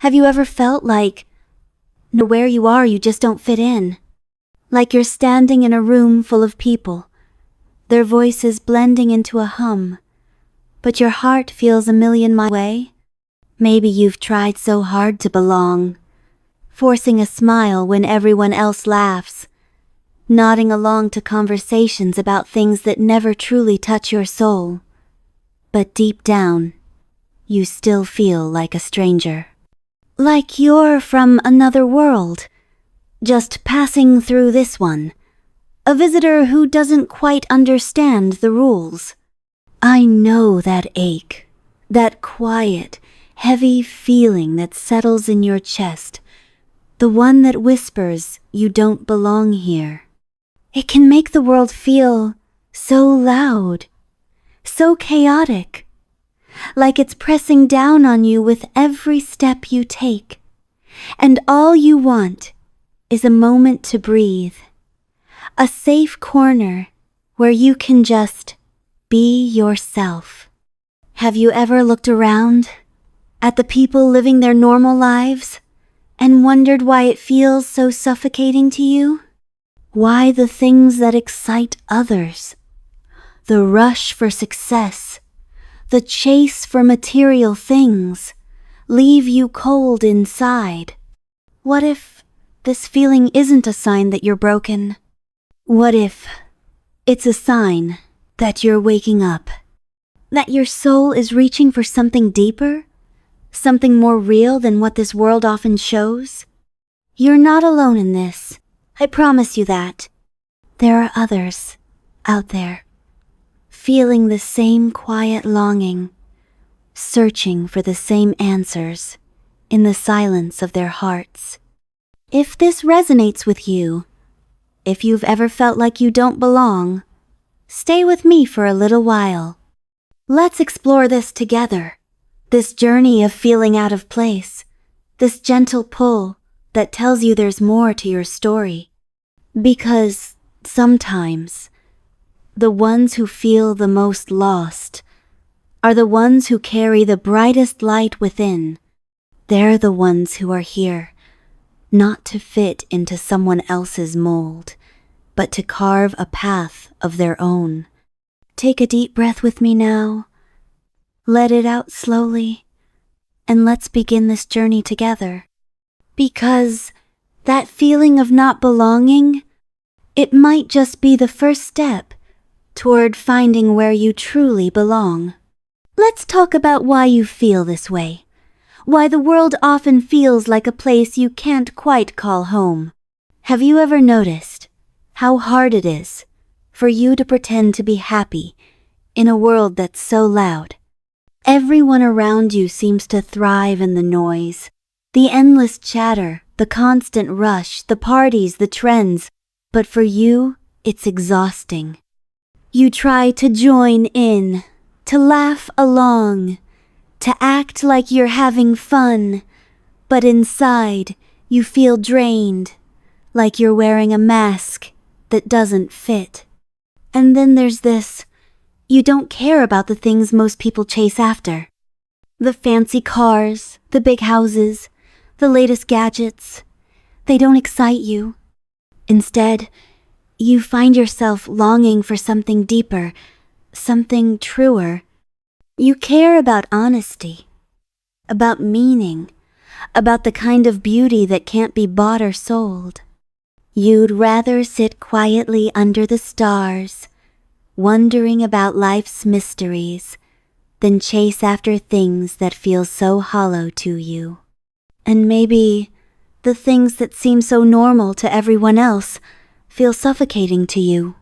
Have you ever felt like no matter where you are, you just don't fit in? Like you're standing in a room full of people, their voices blending into a hum, but your heart feels a million miles away? Maybe you've tried so hard to belong, forcing a smile when everyone else laughs, nodding along to conversations about things that never truly touch your soul. But deep down, you still feel like a stranger. Like you're from another world, just passing through this one. A visitor who doesn't quite understand the rules. I know that ache, that quiet, heavy feeling that settles in your chest, the one that whispers you don't belong here. It can make the world feel so loud, so chaotic, like it's pressing down on you with every step you take, and all you want is a moment to breathe, a safe corner where you can just be yourself. Have you ever looked around at the people living their normal lives and wondered why it feels so suffocating to you? Why the things that excite others, the rush for success, the chase for material things, leave you cold inside? What if this feeling isn't a sign that you're broken? What if it's a sign that you're waking up? That your soul is reaching for something deeper? Something more real than what this world often shows? You're not alone in this. I promise you that. There are others out there, feeling the same quiet longing, searching for the same answers in the silence of their hearts. If this resonates with you, if you've ever felt like you don't belong, stay with me for a little while. Let's explore this together, this journey of feeling out of place, this gentle pull that tells you there's more to your story. Because sometimes, the ones who feel the most lost are the ones who carry the brightest light within. They're the ones who are here, not to fit into someone else's mold, but to carve a path of their own. Take a deep breath with me now. Let it out slowly, and let's begin this journey together. Because that feeling of not belonging, it might just be the first step toward finding where you truly belong. Let's talk about why you feel this way. Why the world often feels like a place you can't quite call home. Have you ever noticed how hard it is for you to pretend to be happy in a world that's so loud? Everyone around you seems to thrive in the noise, the endless chatter, the constant rush, the parties, the trends. But for you, it's exhausting. You try to join in, to laugh along, to act like you're having fun, but inside you feel drained, like you're wearing a mask that doesn't fit. And then there's this, you don't care about the things most people chase after. The fancy cars, the big houses, the latest gadgets, they don't excite you. Instead, you find yourself longing for something deeper, something truer. You care about honesty, about meaning, about the kind of beauty that can't be bought or sold. You'd rather sit quietly under the stars, wondering about life's mysteries, than chase after things that feel so hollow to you. And maybe the things that seem so normal to everyone else feel suffocating to you.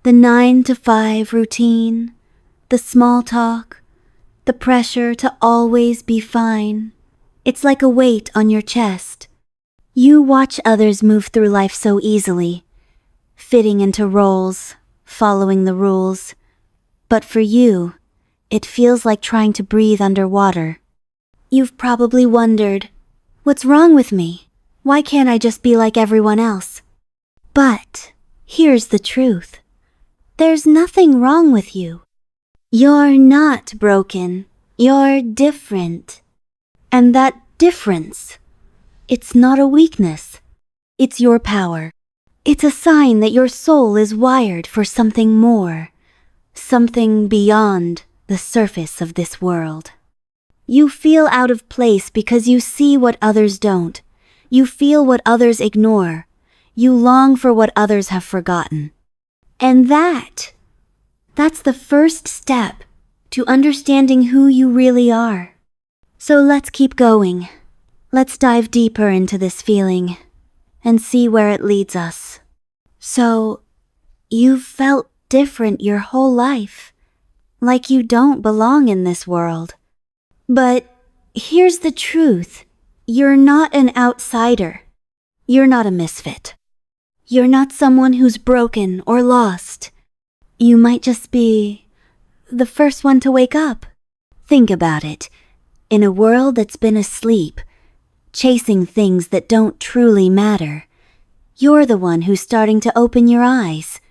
The 9-to-5 routine, the small talk, the pressure to always be fine. It's like a weight on your chest. You watch others move through life so easily, fitting into roles, following the rules. But for you, it feels like trying to breathe underwater. You've probably wondered, what's wrong with me? Why can't I just be like everyone else? But here's the truth. There's nothing wrong with you. You're not broken. You're different. And that Difference. It's not a weakness. It's your power. It's a sign that your soul is wired for something more, something beyond the surface of this world. You feel out of place because you see what others don't. You feel what others ignore. You long for what others have forgotten. And that's the first step to understanding who you really are. So let's keep going. Let's dive deeper into this feeling and see where it leads us. So, you've felt different your whole life, like you don't belong in this world. But here's the truth. You're not an outsider. You're not a misfit. You're not someone who's broken or lost. You might just be the first one to wake up. Think about it. In a world that's been asleep, chasing things that don't truly matter, you're the one who's starting to open your eyes.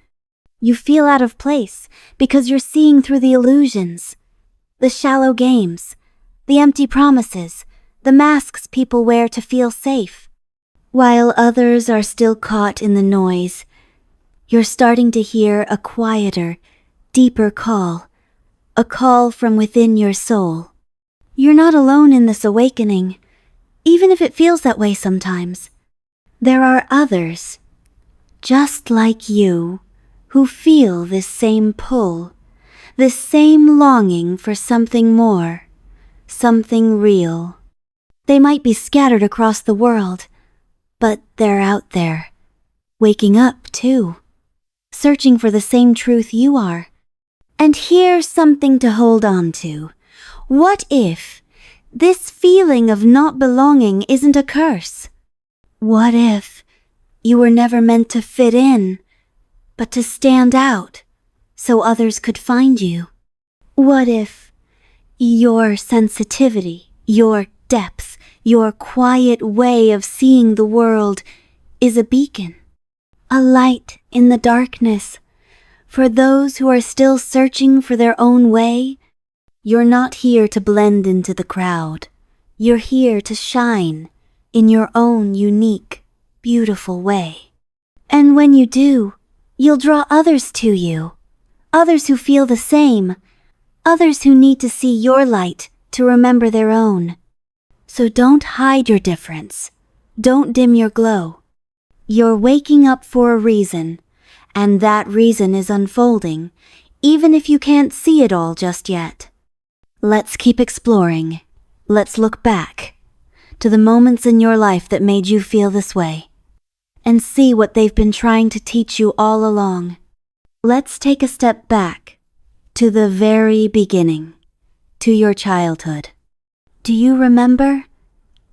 You feel out of place because you're seeing through the illusions, the shallow games, the empty promises, the masks people wear to feel safe. While others are still caught in the noise, you're starting to hear a quieter, deeper call, a call from within your soul. You're not alone in this awakening, even if it feels that way sometimes. There are others, just like you, who feel this same pull, this same longing for something more, something real. They might be scattered across the world, but they're out there, waking up too, searching for the same truth you are. And here's something to hold on to. What if this feeling of not belonging isn't a curse? What if you were never meant to fit in, but to stand out so others could find you? What if your sensitivity, your depth, your quiet way of seeing the world is a beacon, a light in the darkness for those who are still searching for their own way? You're not here to blend into the crowd. You're here to shine in your own unique, beautiful way. And when you do, you'll draw others to you, others who feel the same, others who need to see your light to remember their own. So don't hide your difference. Don't dim your glow. You're waking up for a reason, and that reason is unfolding, even if you can't see it all just yet. Let's keep exploring. Let's look back to the moments in your life that made you feel this way, and see what they've been trying to teach you all along. Let's take a step back to the very beginning, to your childhood. Do you remember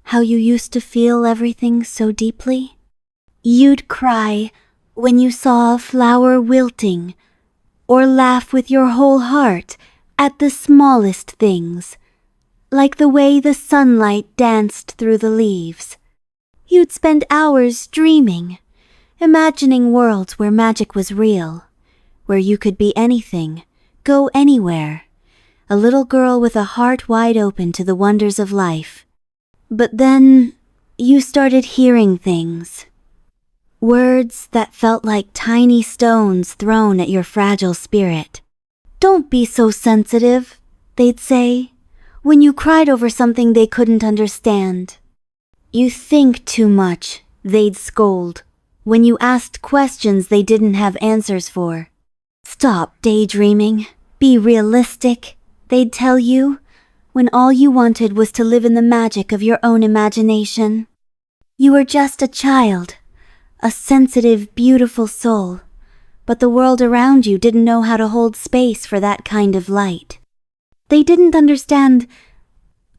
how you used to feel everything so deeply? You'd cry when you saw a flower wilting, or laugh with your whole heart at the smallest things, like the way the sunlight danced through the leaves. You'd spend hours dreaming, imagining worlds where magic was real, where you could be anything, go anywhere, a little girl with a heart wide open to the wonders of life. But then you started hearing things, words that felt like tiny stones thrown at your fragile spirit. "Don't be so sensitive," they'd say, when you cried over something they couldn't understand. "You think too much," they'd scold, when you asked questions they didn't have answers for. "Stop daydreaming, be realistic," they'd tell you, when all you wanted was to live in the magic of your own imagination. You were just a child, a sensitive, beautiful soul, but the world around you didn't know how to hold space for that kind of light. They didn't understand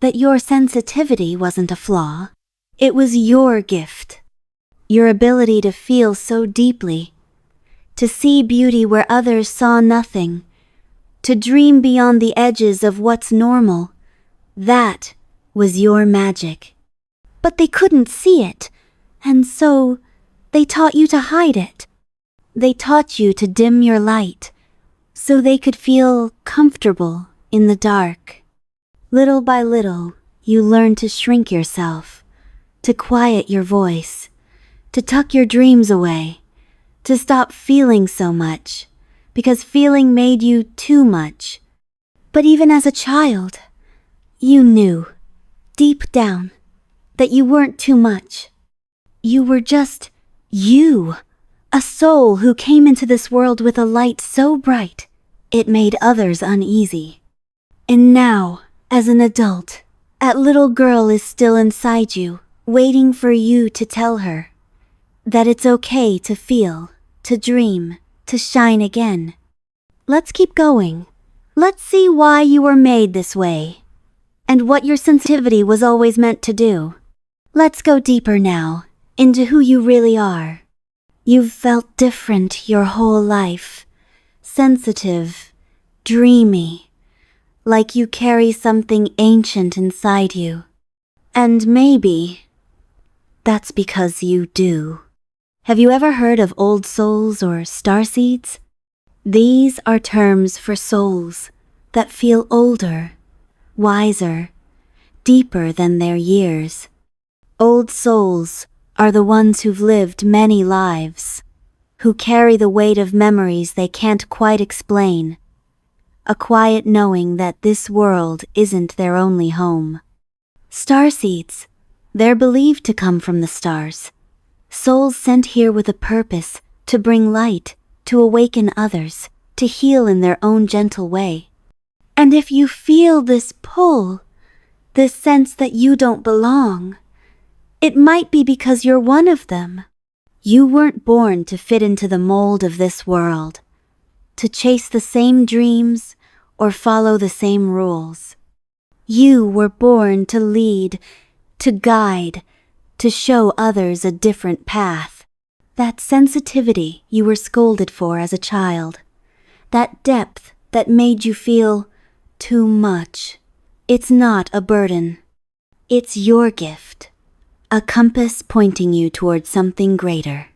that your sensitivity wasn't a flaw. It was your gift, your ability to feel so deeply, to see beauty where others saw nothing, to dream beyond the edges of what's normal. That was your magic. But they couldn't see it, and so they taught you to hide it. They taught you to dim your light, so they could feel comfortable in the dark. Little by little, you learn to shrink yourself, to quiet your voice, to tuck your dreams away, to stop feeling so much, because feeling made you too much. But even as a child, you knew, deep down, that you weren't too much. You were just you, a soul who came into this world with a light so bright, it made others uneasy. And now, as an adult, that little girl is still inside you, waiting for you to tell her that it's okay to feel, to dream, to shine again. Let's keep going. Let's see why you were made this way, and what your sensitivity was always meant to do. Let's go deeper now, into who you really are. You've felt different your whole life, sensitive, dreamy, like you carry something ancient inside you. And maybe that's because you do. Have you ever heard of old souls or starseeds? These are terms for souls that feel older, wiser, deeper than their years. Old souls are the ones who've lived many lives, who carry the weight of memories they can't quite explain, a quiet knowing that this world isn't their only home. Starseeds, they're believed to come from the stars, souls sent here with a purpose to bring light, to awaken others, to heal in their own gentle way. And if you feel this pull, this sense that you don't belong, it might be because you're one of them. You weren't born to fit into the mold of this world, to chase the same dreams or follow the same rules. You were born to lead, to guide, to show others a different path. That sensitivity you were scolded for as a child, that depth that made you feel too much, it's not a burden. It's your gift, a compass pointing you toward something greater.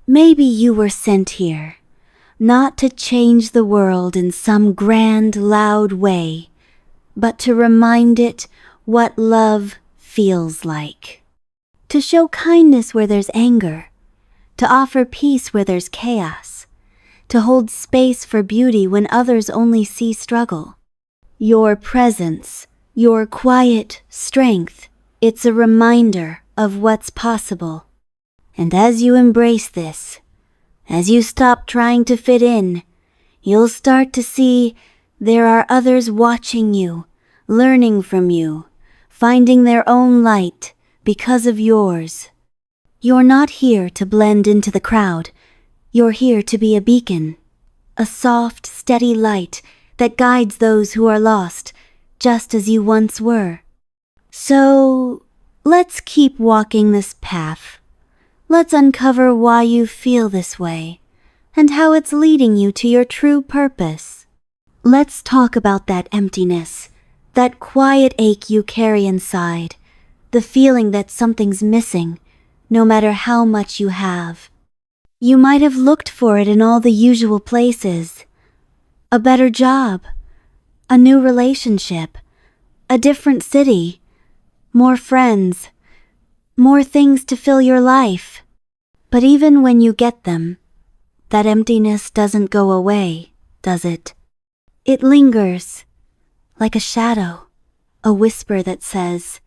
Maybe you were sent here, not to change the world in some grand, loud way, but to remind it what love feels like. To show kindness where there's anger, to offer peace where there's chaos, to hold space for beauty when others only see struggle. Your presence, your quiet strength, it's a reminder of what's possible. And as you embrace this, as you stop trying to fit in, you'll start to see there are others watching you, learning from you, finding their own light because of yours. You're not here to blend into the crowd. You're here to be a beacon, a soft, steady light that guides those who are lost, just as you once were. So, let's keep walking this path. Let's uncover why you feel this way, and how it's leading you to your true purpose. Let's talk about that emptiness, that quiet ache you carry inside, the feeling that something's missing, no matter how much you have. You might have looked for it in all the usual places. A better job, a new relationship, a different city, more friends, more things to fill your life. But even when you get them, that emptiness doesn't go away, does it? It lingers, like a shadow, a whisper that says,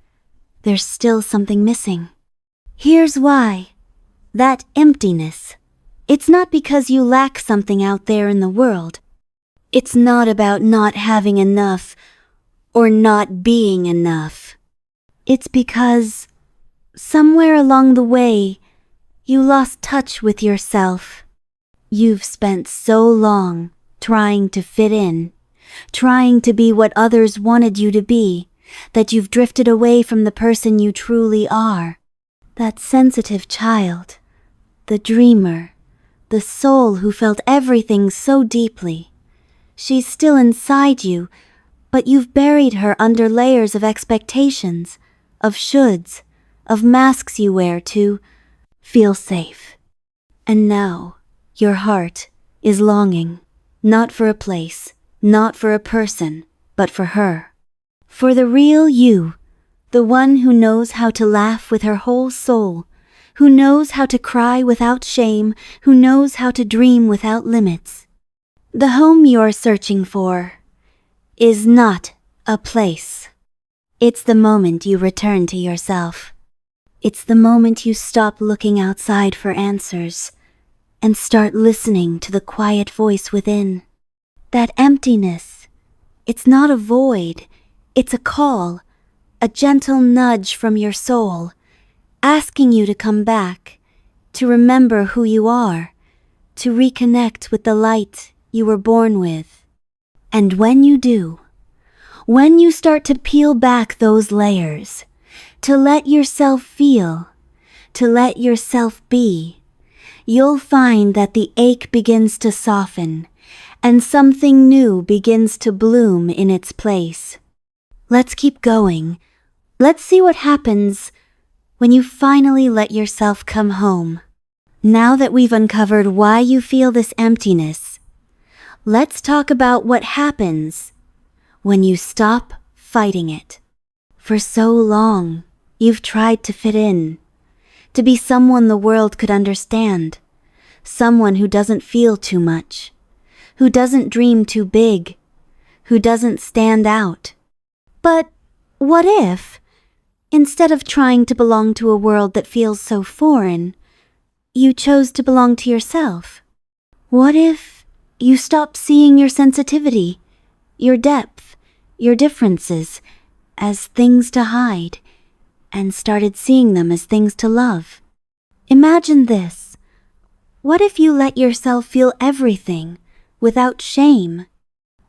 there's still something missing. Here's why. That emptiness, it's not because you lack something out there in the world. It's not about not having enough or not being enough. It's because somewhere along the way, you lost touch with yourself. You've spent so long trying to fit in, trying to be what others wanted you to be, that you've drifted away from the person you truly are. That sensitive child, the dreamer, the soul who felt everything so deeply. She's still inside you, but you've buried her under layers of expectations, of shoulds, of masks you wear to feel safe. And now, your heart is longing, not for a place, not for a person, but for her. For the real you, The one who knows how to laugh with her whole soul, who knows how to cry without shame, who knows how to dream without limits. The home you're searching for is not a place. It's the moment you return to yourself. It's the moment you stop looking outside for answers and start listening to the quiet voice within. That emptiness, it's not a void, it's a call, a gentle nudge from your soul, asking you to come back, to remember who you are, to reconnect with the light you were born with. And when you do, when you start to peel back those layers, to let yourself feel, to let yourself be, you'll find that the ache begins to soften and something new begins to bloom in its place. Let's keep going. Let's see what happens when you finally let yourself come home. Now that we've uncovered why you feel this emptiness, let's talk about what happens when you stop fighting it. For so long, you've tried to fit in, to be someone the world could understand, someone who doesn't feel too much, who doesn't dream too big, who doesn't stand out. But what if, instead of trying to belong to a world that feels so foreign, you chose to belong to yourself? What if you stopped seeing your sensitivity, your depth, your differences as things to hide, and started seeing them as things to love? Imagine this. What if you let yourself feel everything without shame?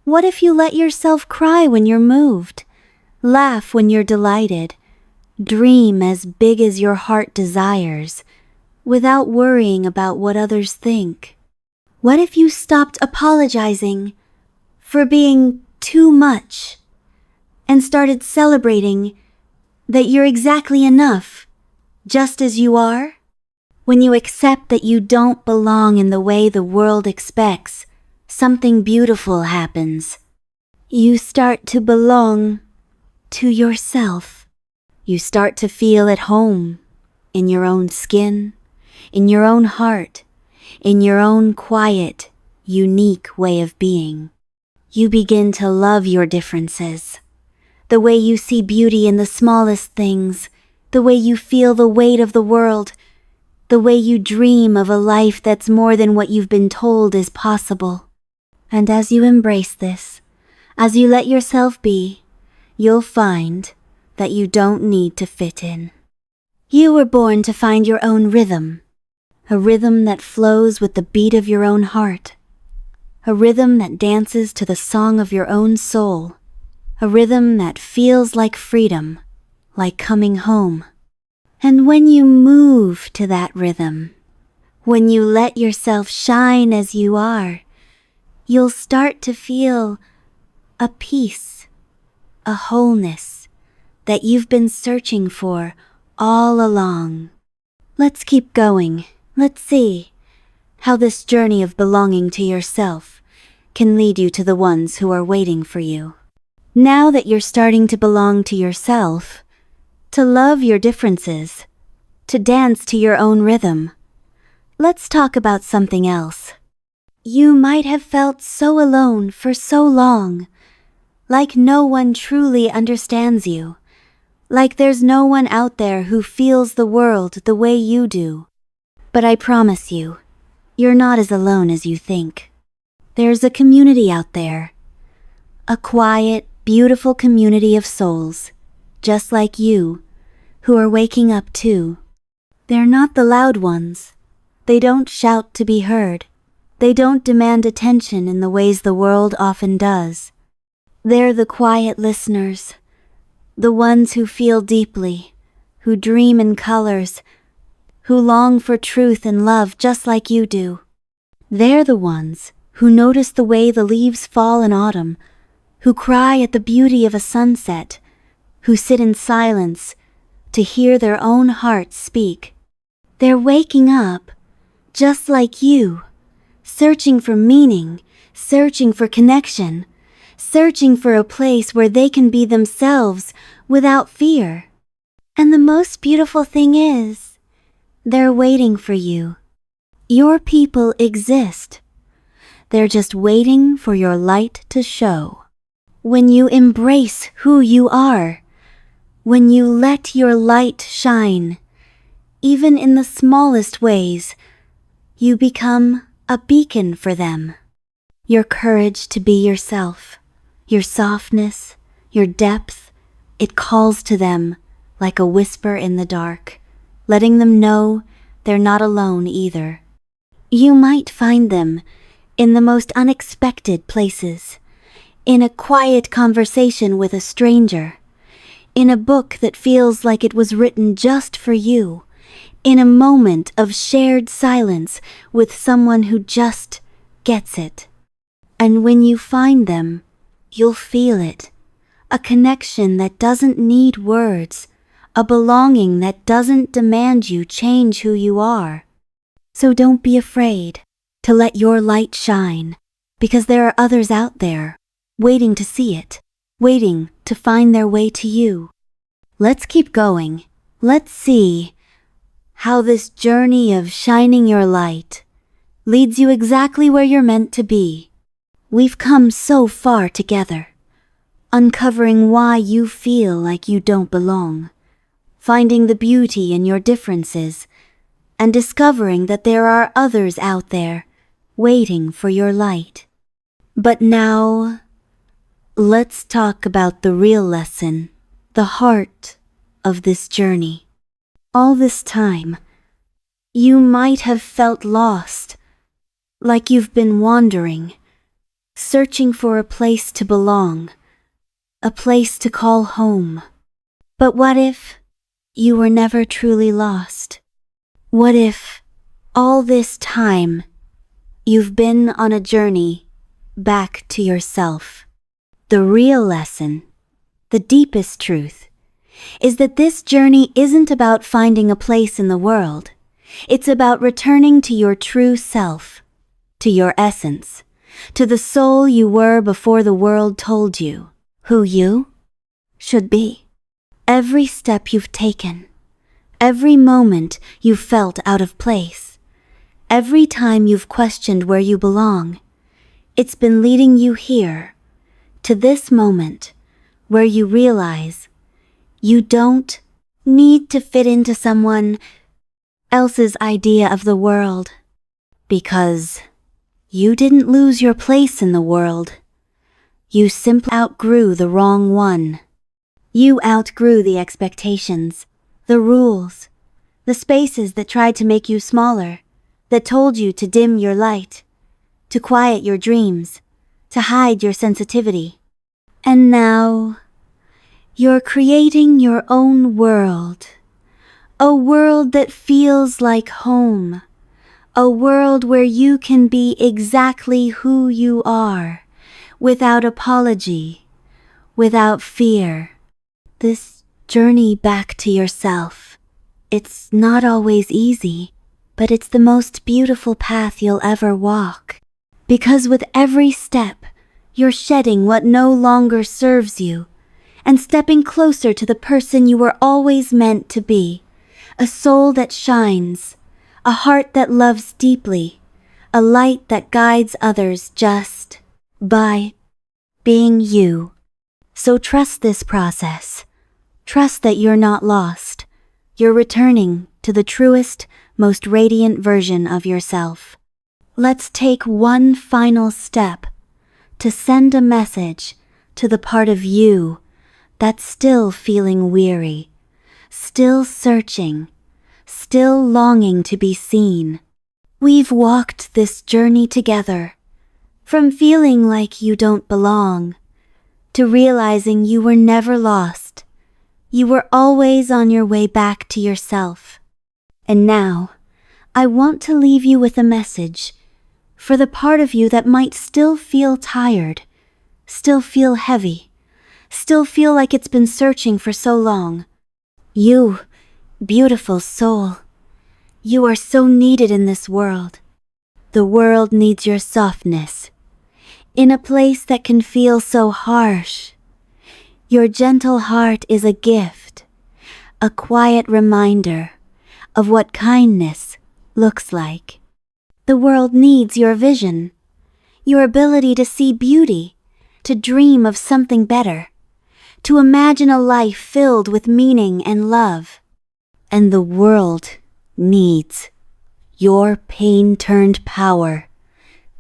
What if you let yourself cry when you're moved, laugh when you're delighted, dream as big as your heart desires, without worrying about what others think? What if you stopped apologizing for being too much and started celebrating that you're exactly enough, just as you are? When you accept that you don't belong in the way the world expects, something beautiful happens. You start to belong to yourself. You start to feel at home in your own skin, in your own heart, in your own quiet, unique way of being. You begin to love your differences, the way you see beauty in the smallest things, the way you feel the weight of the world, the way you dream of a life that's more than what you've been told is possible. And as you embrace this, as you let yourself be, you'll find that you don't need to fit in. You were born to find your own rhythm, a rhythm that flows with the beat of your own heart, a rhythm that dances to the song of your own soul, a rhythm that feels like freedom, like coming home. And when you move to that rhythm, when you let yourself shine as you are, you'll start to feel a peace, a wholeness that you've been searching for all along. Let's keep going. Let's see how this journey of belonging to yourself can lead you to the ones who are waiting for you. Now that you're starting to belong to yourself, to love your differences, to dance to your own rhythm, let's talk about something else. You might have felt so alone for so long, like no one truly understands you, like there's no one out there who feels the world the way you do. But I promise you, you're not as alone as you think. There's a community out there, a quiet, beautiful community of souls, just like you, who are waking up too. They're not the loud ones. They don't shout to be heard. They don't demand attention in the ways the world often does. They're the quiet listeners, the ones who feel deeply, who dream in colors, who long for truth and love just like you do. They're the ones who notice the way the leaves fall in autumn, who cry at the beauty of a sunset, who sit in silence to hear their own hearts speak. They're waking up, just like you, searching for meaning, searching for connection, searching for a place where they can be themselves without fear. And the most beautiful thing is, they're waiting for you. Your people exist. They're just waiting for your light to show. When you embrace who you are, when you let your light shine, even in the smallest ways, you become a beacon for them. Your courage to be yourself, your softness, your depth, it calls to them like a whisper in the dark, letting them know they're not alone either. You might find them in the most unexpected places, in a quiet conversation with a stranger, in a book that feels like it was written just for you, in a moment of shared silence with someone who just gets it. And when you find them, you'll feel it. A connection that doesn't need words, a belonging that doesn't demand you change who you are. So don't be afraid to let your light shine, because there are others out there, waiting to see it, waiting to find their way to you. Let's keep going. Let's see how this journey of shining your light leads you exactly where you're meant to be. We've come so far together, uncovering why you feel like you don't belong, finding the beauty in your differences, and discovering that there are others out there waiting for your light. But now, let's talk about the real lesson, the heart of this journey. All this time, you might have felt lost, like you've been wandering, searching for a place to belong, a place to call home. But what if you were never truly lost? What if all this time you've been on a journey back to yourself? The real lesson, the deepest truth, is that this journey isn't about finding a place in the world. It's about returning to your true self, to your essence, to the soul you were before the world told you who you should be. Every step you've taken, every moment you've felt out of place, every time you've questioned where you belong, it's been leading you here, to this moment where you realize you don't need to fit into someone else's idea of the world, because you didn't lose your place in the world. You simply outgrew the wrong one. You outgrew the expectations, the rules, the spaces that tried to make you smaller, that told you to dim your light, to quiet your dreams, to hide your sensitivity. And now, you're creating your own world, a world that feels like home, a world where you can be exactly who you are, without apology, without fear. This journey back to yourself, it's not always easy, but it's the most beautiful path you'll ever walk. Because with every step, you're shedding what no longer serves you, and stepping closer to the person you were always meant to be. A soul that shines, a heart that loves deeply, a light that guides others just by being you. So trust this process. Trust that you're not lost. You're returning to the truest, most radiant version of yourself. Let's take one final step to send a message to the part of you that's still feeling weary, still searching, still longing to be seen. We've walked this journey together, from feeling like you don't belong, to realizing you were never lost. You were always on your way back to yourself. And now, I want to leave you with a message for the part of you that might still feel tired, still feel heavy, still feel like it's been searching for so long. You, beautiful soul, you are so needed in this world. The world needs your softness. In a place that can feel so harsh, your gentle heart is a gift, a quiet reminder of what kindness looks like. The world needs your vision, your ability to see beauty, to dream of something better, to imagine a life filled with meaning and love. And the world needs your pain turned power,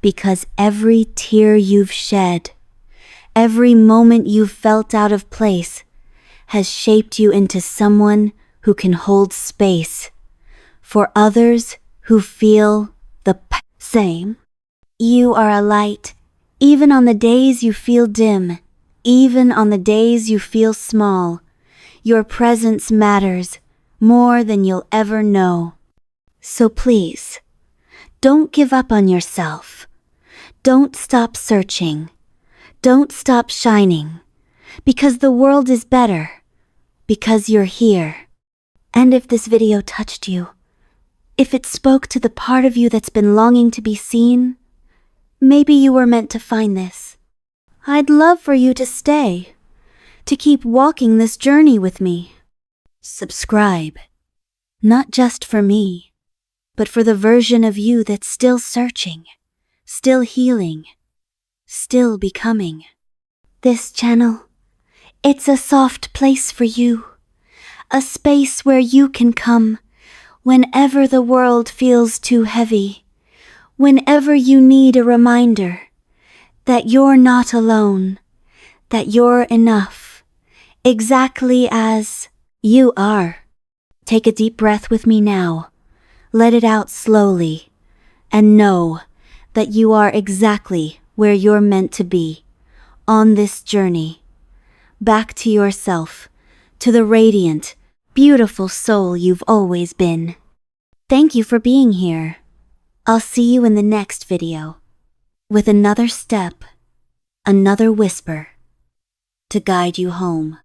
because every tear you've shed, every moment you've felt out of place, has shaped you into someone who can hold space for others who feel the same. You are a light, even on the days you feel dim, even on the days you feel small. Your presence matters more than you'll ever know. So please, don't give up on yourself. Don't stop searching. Don't stop shining. Because the world is better. Because you're here. And if this video touched you, if it spoke to the part of you that's been longing to be seen, maybe you were meant to find this. I'd love for you to stay, to keep walking this journey with me. Subscribe, not just for me, but for the version of you that's still searching, still healing, still becoming. This channel, it's a soft place for you, a space where you can come whenever the world feels too heavy, whenever you need a reminder that you're not alone, that you're enough, exactly as you are. Take a deep breath with me now. Let it out slowly, and know that you are exactly where you're meant to be, on this journey, back to yourself, to the radiant, beautiful soul you've always been. Thank you for being here. I'll see you in the next video, with another step, another whisper, to guide you home.